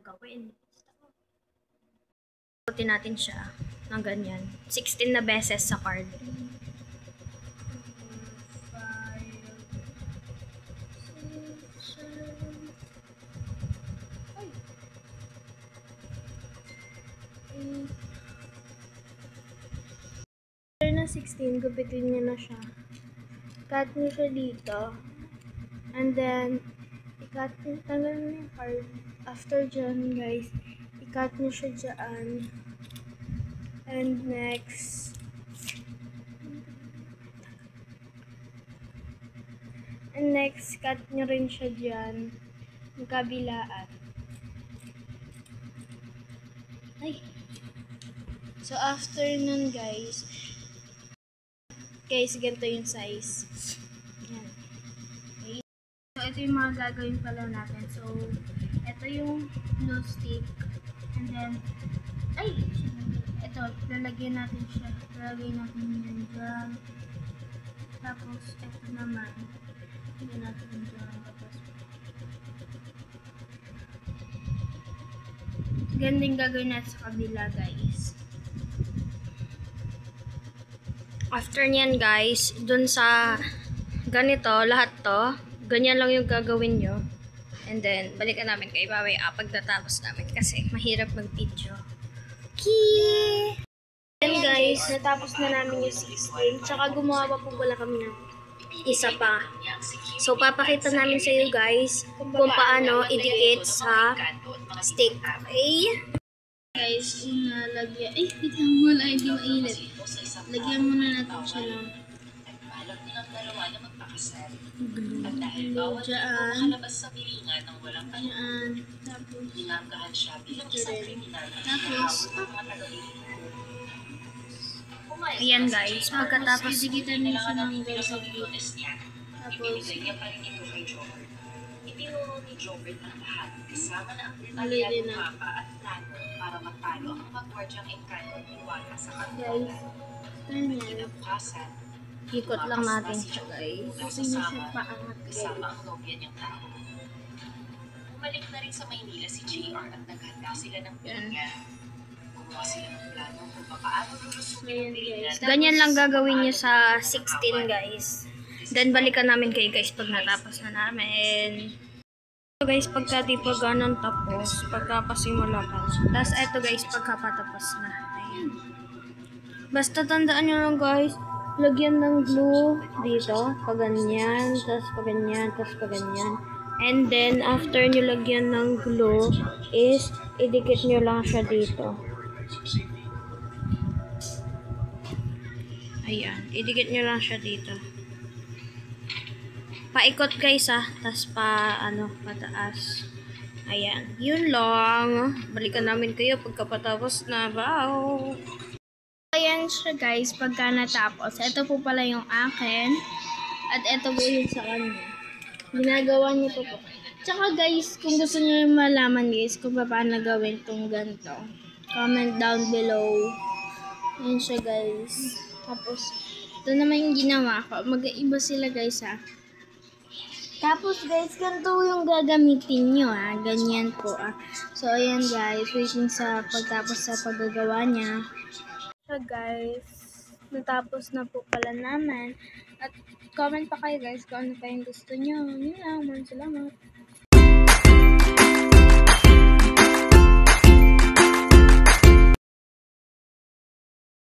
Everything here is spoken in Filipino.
gagawin. Putin natin siya ng ganyan. 16 na beses sa card. After na 16, gupitin niyo na siya. Cut niyo siya dito. And then, i-cut niyo, tanggal niyo yung card. After dyan, guys, i-cut niyo siya dyan. And next, cut niyo rin siya dyan. Yung kabilaan. Ay. So, after nun, guys, ganito yung size. Yan. Okay. So, ito yung mga gagawin pala natin. So, ito yung glue stick. And then, ito, lalagyan natin siya. Lalagyan natin yun dyan. Tapos, ito naman. Lalagyan natin yun dyan. Tapos, ganun din gagawin natin sa kabila, guys. After niyan, guys, dun sa ganito, lahat to, ganyan lang yung gagawin nyo. And then, balikan namin kay mamaya pagtatapos namin kasi mahirap mag-video. Okay! Then guys, natapos na namin yung 16. Tsaka gumawa pa po pala kami ng isa pa. So, papakita namin sa iyo guys kung paano idikit sa stick. Okay? Guys, lagyan. Biglang muna, hindi mainit. Lagyan muna natin siya lang. Glue dyan. Ayan. Tapos, ayan guys. Pagkatapos, digitan nyo siya ng ganito. Tapos, itinuro ni Jobert ang lahat. Kasama na ang detalyado na mapa at plano para matalo ang mga gwardyang engkanto niwala sa kanto. Guys, kinabukasan, ikot lang natin siya guys. Kasi niya siya paangat kasama ang nobya niyang tao. Bumalik na rin sa Maynila si JR at naghanda sila ng pinya. Gumawa sila ng plano kung paano lulusunin ang pinya. Ganyan lang gagawin niyo sa 16 guys. Then balikan namin kayo guys pag natapos na namin. So guys, pagka di pa ganun tapos, pagkapasimula ka. Tapos eto guys, pagkapatapos na. Ayan. Basta tandaan nyo lang guys, lagyan ng glue dito, paganyan, tapos paganyan, tapos paganyan. And then, after nyo lagyan ng glue, is, idikit nyo lang siya dito. Ayan, idikit nyo lang siya dito. Paikot guys tapos pataas. Ayan, yun lang. Balikan namin kayo pagkapatapos na. Wow! Ayan siya guys, pagka natapos. Ito po pala yung akin. At ito po yung sa kanya. Ginagawa niyo po. Tsaka guys, kung gusto niyo malaman guys kung paano gawin itong ganito, comment down below. Ayan siya guys. Tapos, ito naman yung ginawa ko. Mag-iiba sila guys Tapos guys, ganito yung gagamitin nyo Ganyan po So ayan guys, waiting sa pagtapos sa paggagawa niya. So guys, natapos na po pala naman. At comment pa kayo guys kung ano pa yung gusto nyo. Yun lang, salamat.